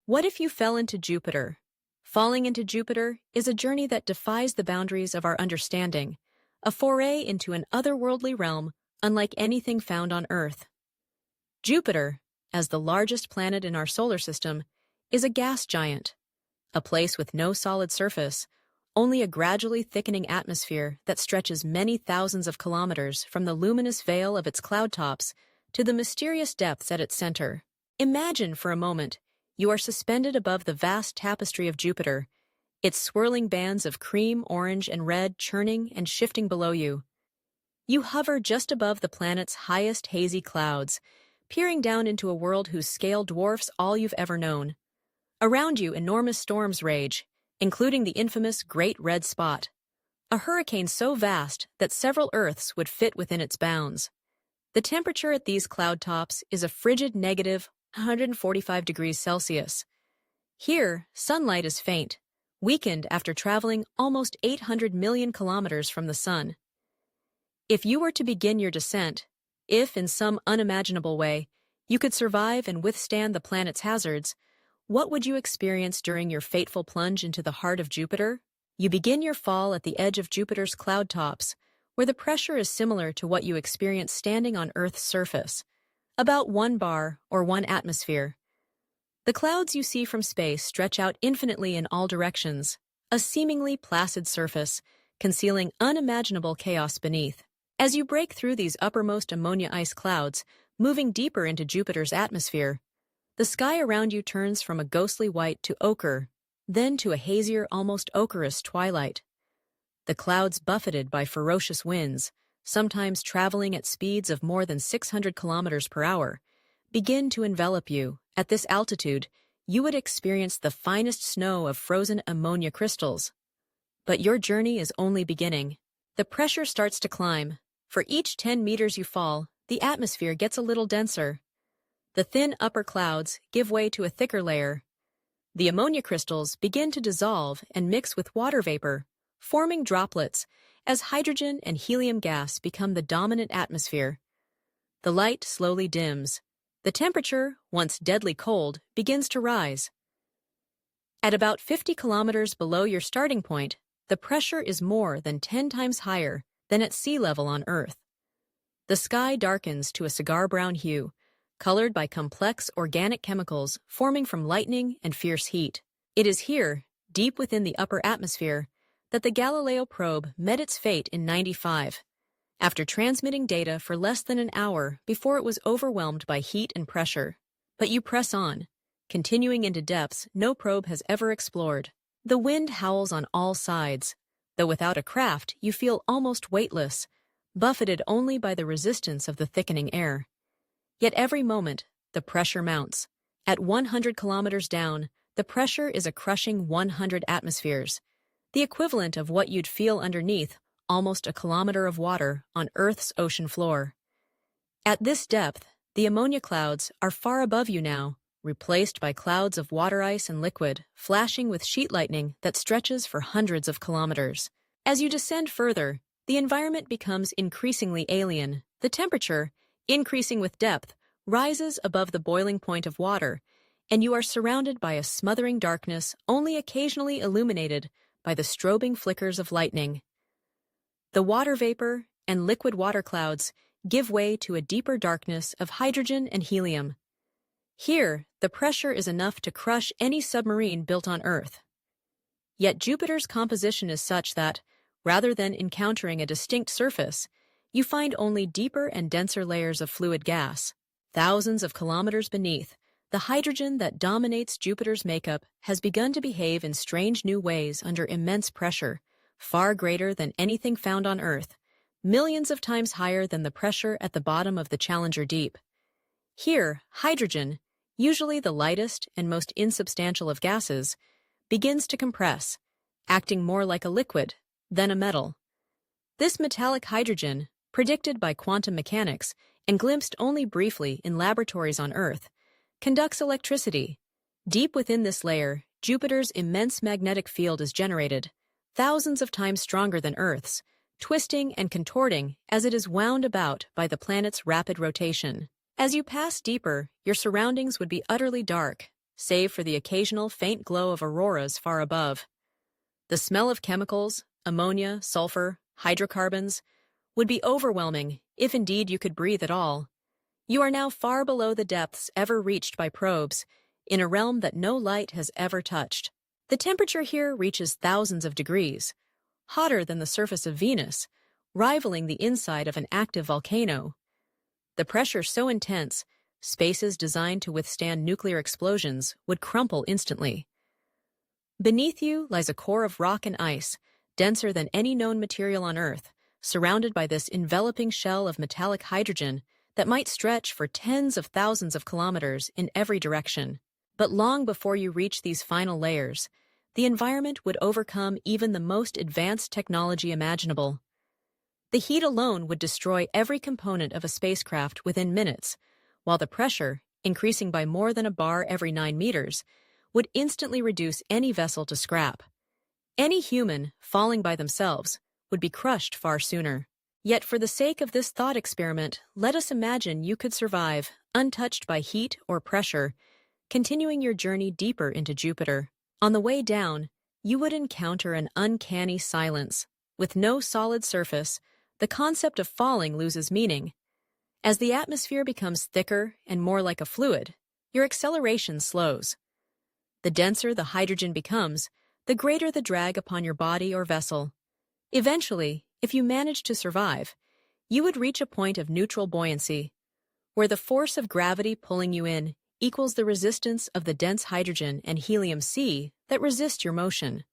What if you fell into Jupiter? Falling into Jupiter is a journey that defies the boundaries of our understanding, a foray into an otherworldly realm unlike anything found on Earth. Jupiter, as the largest planet in our solar system, is a gas giant, a place with no solid surface, only a gradually thickening atmosphere that stretches many thousands of kilometers from the luminous veil of its cloud tops to the mysterious depths at its center. Imagine for a moment you are suspended above the vast tapestry of Jupiter, its swirling bands of cream, orange, and red churning and shifting below you. You hover just above the planet's highest hazy clouds, peering down into a world whose scale dwarfs all you've ever known. Around you, enormous storms rage, including the infamous Great Red Spot, a hurricane so vast that several Earths would fit within its bounds. The temperature at these cloud tops is a frigid negative 145 degrees Celsius. Here, sunlight is faint, weakened after traveling almost 800 million kilometers from the sun. If you were to begin your descent, if in some unimaginable way you could survive and withstand the planet's hazards, what would you experience during your fateful plunge into the heart of Jupiter? You begin your fall at the edge of Jupiter's cloud tops, where the pressure is similar to what you experience standing on Earth's surface, about 1 bar or 1 atmosphere. The clouds you see from space stretch out infinitely in all directions, a seemingly placid surface, concealing unimaginable chaos beneath. As you break through these uppermost ammonia ice clouds, moving deeper into Jupiter's atmosphere, the sky around you turns from a ghostly white to ochre, then to a hazier, almost ochreous twilight. The clouds, buffeted by ferocious winds, sometimes traveling at speeds of more than 600 kilometers per hour, begin to envelop you. At this altitude, you would experience the finest snow of frozen ammonia crystals. But your journey is only beginning. The pressure starts to climb. For each 10 meters you fall, the atmosphere gets a little denser. The thin upper clouds give way to a thicker layer. The ammonia crystals begin to dissolve and mix with water vapor, forming droplets as hydrogen and helium gas become the dominant atmosphere. The light slowly dims. The temperature, once deadly cold, begins to rise. At about 50 kilometers below your starting point, the pressure is more than 10 times higher than at sea level on Earth. The sky darkens to a cigar-brown hue, colored by complex organic chemicals forming from lightning and fierce heat. It is here, deep within the upper atmosphere, that the Galileo probe met its fate in '95, after transmitting data for less than an hour before it was overwhelmed by heat and pressure. But you press on, continuing into depths no probe has ever explored. The wind howls on all sides, though without a craft you feel almost weightless, buffeted only by the resistance of the thickening air. Yet every moment, the pressure mounts. At 100 kilometers down, the pressure is a crushing 100 atmospheres, the equivalent of what you'd feel underneath almost a kilometer of water on Earth's ocean floor. At this depth, the ammonia clouds are far above you now, replaced by clouds of water ice and liquid, flashing with sheet lightning that stretches for hundreds of kilometers. As you descend further, the environment becomes increasingly alien. The temperature, increasing with depth, rises above the boiling point of water, and you are surrounded by a smothering darkness only occasionally illuminated by the strobing flickers of lightning. The water vapor and liquid water clouds give way to a deeper darkness of hydrogen and helium. Here, the pressure is enough to crush any submarine built on Earth. Yet Jupiter's composition is such that, rather than encountering a distinct surface, you find only deeper and denser layers of fluid gas. Thousands of kilometers beneath, the hydrogen that dominates Jupiter's makeup has begun to behave in strange new ways under immense pressure, far greater than anything found on Earth, millions of times higher than the pressure at the bottom of the Challenger Deep. Here, hydrogen, usually the lightest and most insubstantial of gases, begins to compress, acting more like a liquid than a metal. This metallic hydrogen, predicted by quantum mechanics and glimpsed only briefly in laboratories on Earth, conducts electricity. Deep within this layer, Jupiter's immense magnetic field is generated, thousands of times stronger than Earth's, twisting and contorting as it is wound about by the planet's rapid rotation. As you pass deeper, your surroundings would be utterly dark, save for the occasional faint glow of auroras far above. The smell of chemicals, ammonia, sulfur, hydrocarbons, would be overwhelming if indeed you could breathe at all. You are now far below the depths ever reached by probes, in a realm that no light has ever touched. The temperature here reaches thousands of degrees, hotter than the surface of Venus, rivaling the inside of an active volcano. The pressure so intense, spaces designed to withstand nuclear explosions would crumple instantly. Beneath you lies a core of rock and ice, denser than any known material on Earth, surrounded by this enveloping shell of metallic hydrogen that might stretch for tens of thousands of kilometers in every direction. But long before you reach these final layers, the environment would overcome even the most advanced technology imaginable. The heat alone would destroy every component of a spacecraft within minutes, while the pressure, increasing by more than a bar every 9 meters, would instantly reduce any vessel to scrap. Any human, falling by themselves, would be crushed far sooner. Yet for the sake of this thought experiment, let us imagine you could survive, untouched by heat or pressure, continuing your journey deeper into Jupiter. On the way down, you would encounter an uncanny silence. With no solid surface, the concept of falling loses meaning. As the atmosphere becomes thicker and more like a fluid, your acceleration slows. The denser the hydrogen becomes, the greater the drag upon your body or vessel. Eventually, if you manage to survive, you would reach a point of neutral buoyancy, where the force of gravity pulling you in equals the resistance of the dense hydrogen and helium-C that resist your motion.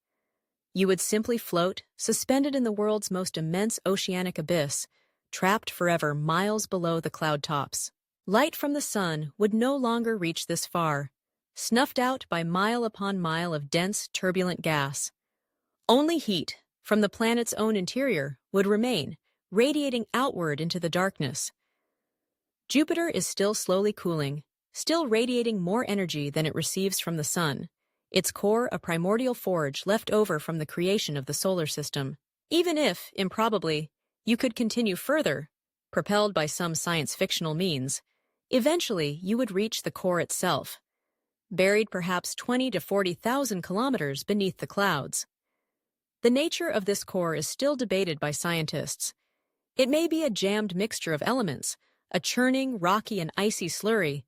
You would simply float, suspended in the world's most immense oceanic abyss, trapped forever miles below the cloud tops. Light from the sun would no longer reach this far, snuffed out by mile upon mile of dense, turbulent gas. Only heat, from the planet's own interior, would remain, radiating outward into the darkness. Jupiter is still slowly cooling, still radiating more energy than it receives from the sun, its core a primordial forge left over from the creation of the solar system. Even if, improbably, you could continue further, propelled by some science-fictional means, eventually you would reach the core itself, buried perhaps 20 to 40,000 kilometers beneath the clouds. The nature of this core is still debated by scientists. It may be a jammed mixture of elements, a churning, rocky, and icy slurry,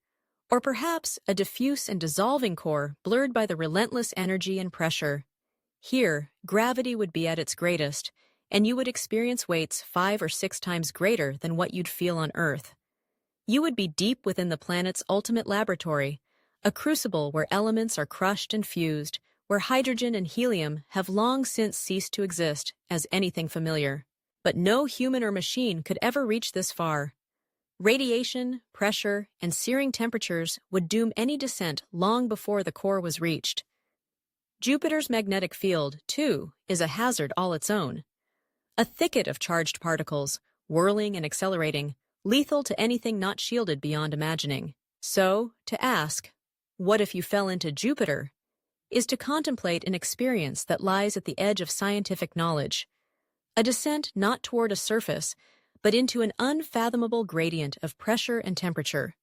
or perhaps a diffuse and dissolving core blurred by the relentless energy and pressure. Here, gravity would be at its greatest, and you would experience weights 5 or 6 times greater than what you'd feel on Earth. You would be deep within the planet's ultimate laboratory, a crucible where elements are crushed and fused, where hydrogen and helium have long since ceased to exist as anything familiar. But no human or machine could ever reach this far. Radiation, pressure, and searing temperatures would doom any descent long before the core was reached. Jupiter's magnetic field, too, is a hazard all its own. A thicket of charged particles, whirling and accelerating, lethal to anything not shielded beyond imagining. So, to ask, what if you fell into Jupiter, is to contemplate an experience that lies at the edge of scientific knowledge, a descent not toward a surface, but into an unfathomable gradient of pressure and temperature,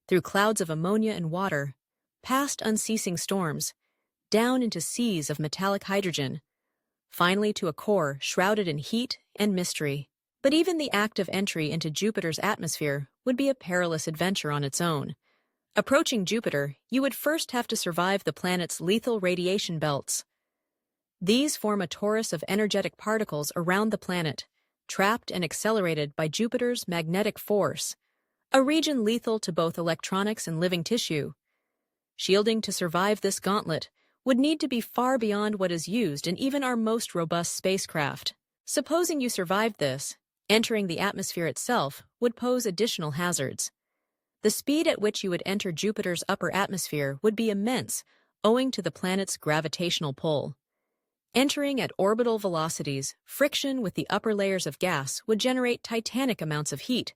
through clouds of ammonia and water, past unceasing storms, down into seas of metallic hydrogen, finally to a core shrouded in heat and mystery. But even the act of entry into Jupiter's atmosphere would be a perilous adventure on its own. Approaching Jupiter, you would first have to survive the planet's lethal radiation belts. These form a torus of energetic particles around the planet, trapped and accelerated by Jupiter's magnetic force, a region lethal to both electronics and living tissue. Shielding to survive this gauntlet would need to be far beyond what is used in even our most robust spacecraft. Supposing you survived this, entering the atmosphere itself would pose additional hazards. The speed at which you would enter Jupiter's upper atmosphere would be immense, owing to the planet's gravitational pull. Entering at orbital velocities, friction with the upper layers of gas would generate titanic amounts of heat,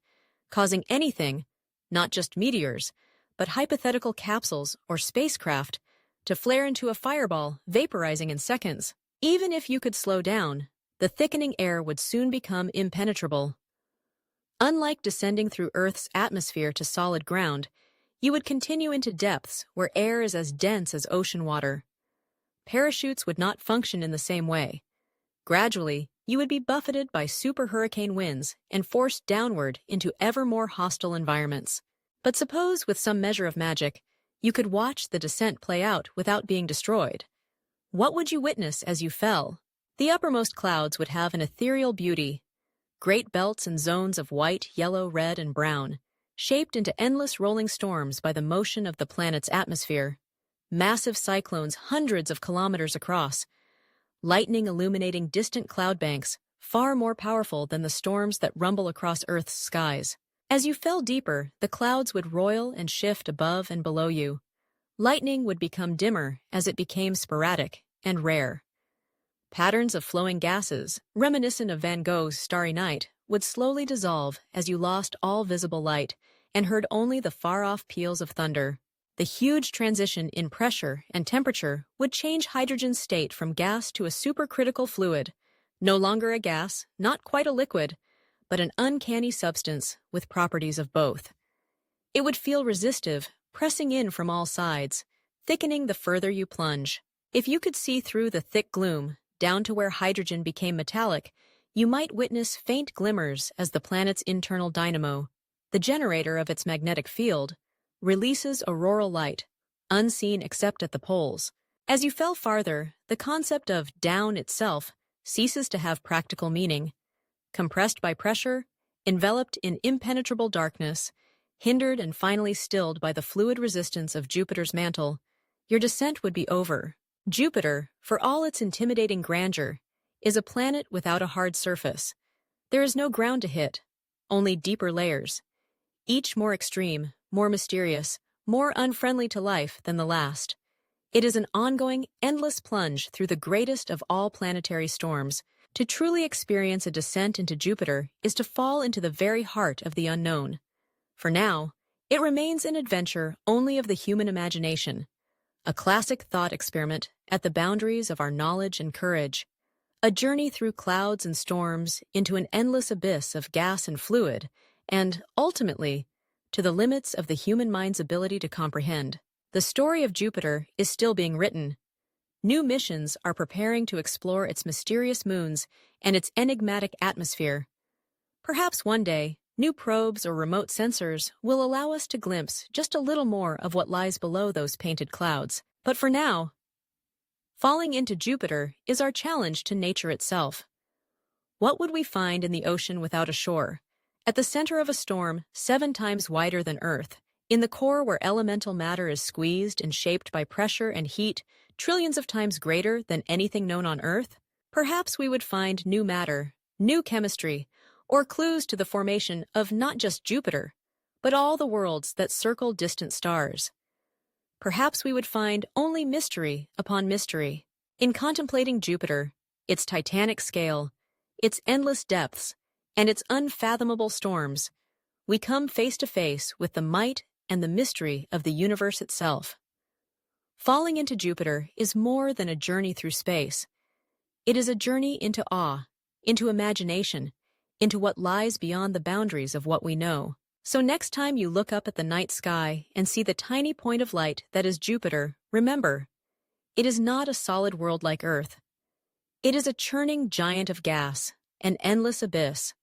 causing anything, not just meteors, but hypothetical capsules or spacecraft, to flare into a fireball, vaporizing in seconds. Even if you could slow down, the thickening air would soon become impenetrable. Unlike descending through Earth's atmosphere to solid ground, You would continue into depths where air is as dense as ocean water. Parachutes would not function in the same way. Gradually, you would be buffeted by super hurricane winds and forced downward into ever more hostile environments. But suppose, with some measure of magic, you could watch the descent play out without being destroyed. What would you witness as you fell? The uppermost clouds would have an ethereal beauty, great belts and zones of white, yellow, red, and brown, shaped into endless rolling storms by the motion of the planet's atmosphere. Massive cyclones hundreds of kilometers across, lightning illuminating distant cloud banks, far more powerful than the storms that rumble across Earth's skies. As you fell deeper, the clouds would roil and shift above and below you. Lightning would become dimmer as it became sporadic and rare. Patterns of flowing gases, reminiscent of Van Gogh's Starry Night, would slowly dissolve as you lost all visible light and heard only the far-off peals of thunder. The huge transition in pressure and temperature would change hydrogen's state from gas to a supercritical fluid, no longer a gas, not quite a liquid, but an uncanny substance with properties of both. It would feel resistive, pressing in from all sides, thickening the further you plunge. If you could see through the thick gloom, down to where hydrogen became metallic, you might witness faint glimmers as the planet's internal dynamo, the generator of its magnetic field, releases auroral light, unseen except at the poles. As you fell farther, the concept of down itself ceases to have practical meaning. Compressed by pressure, enveloped in impenetrable darkness, hindered and finally stilled by the fluid resistance of Jupiter's mantle, your descent would be over. Jupiter, for all its intimidating grandeur, is a planet without a hard surface. There is no ground to hit, only deeper layers, each more extreme, more mysterious, more unfriendly to life than the last. It is an ongoing, endless plunge through the greatest of all planetary storms. To truly experience a descent into Jupiter is to fall into the very heart of the unknown. For now, it remains an adventure only of the human imagination, a classic thought experiment at the boundaries of our knowledge and courage, a journey through clouds and storms into an endless abyss of gas and fluid, and, ultimately, to the limits of the human mind's ability to comprehend. The story of Jupiter is still being written. New missions are preparing to explore its mysterious moons and its enigmatic atmosphere. Perhaps one day, new probes or remote sensors will allow us to glimpse just a little more of what lies below those painted clouds. But for now, falling into Jupiter is our challenge to nature itself. What would we find in the ocean without a shore? At the center of a storm 7 times wider than Earth, in the core where elemental matter is squeezed and shaped by pressure and heat trillions of times greater than anything known on Earth, perhaps we would find new matter, new chemistry, or clues to the formation of not just Jupiter, but all the worlds that circle distant stars. Perhaps we would find only mystery upon mystery. In contemplating Jupiter, its titanic scale, its endless depths, and its unfathomable storms, we come face to face with the might and the mystery of the universe itself. Falling into Jupiter is more than a journey through space. It is a journey into awe, into imagination, into what lies beyond the boundaries of what we know. So next time you look up at the night sky and see the tiny point of light that is Jupiter, remember, it is not a solid world like Earth. It is a churning giant of gas, an endless abyss,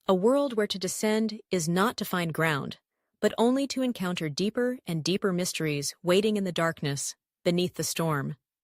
a world where to descend is not to find ground, but only to encounter deeper and deeper mysteries waiting in the darkness, beneath the storm.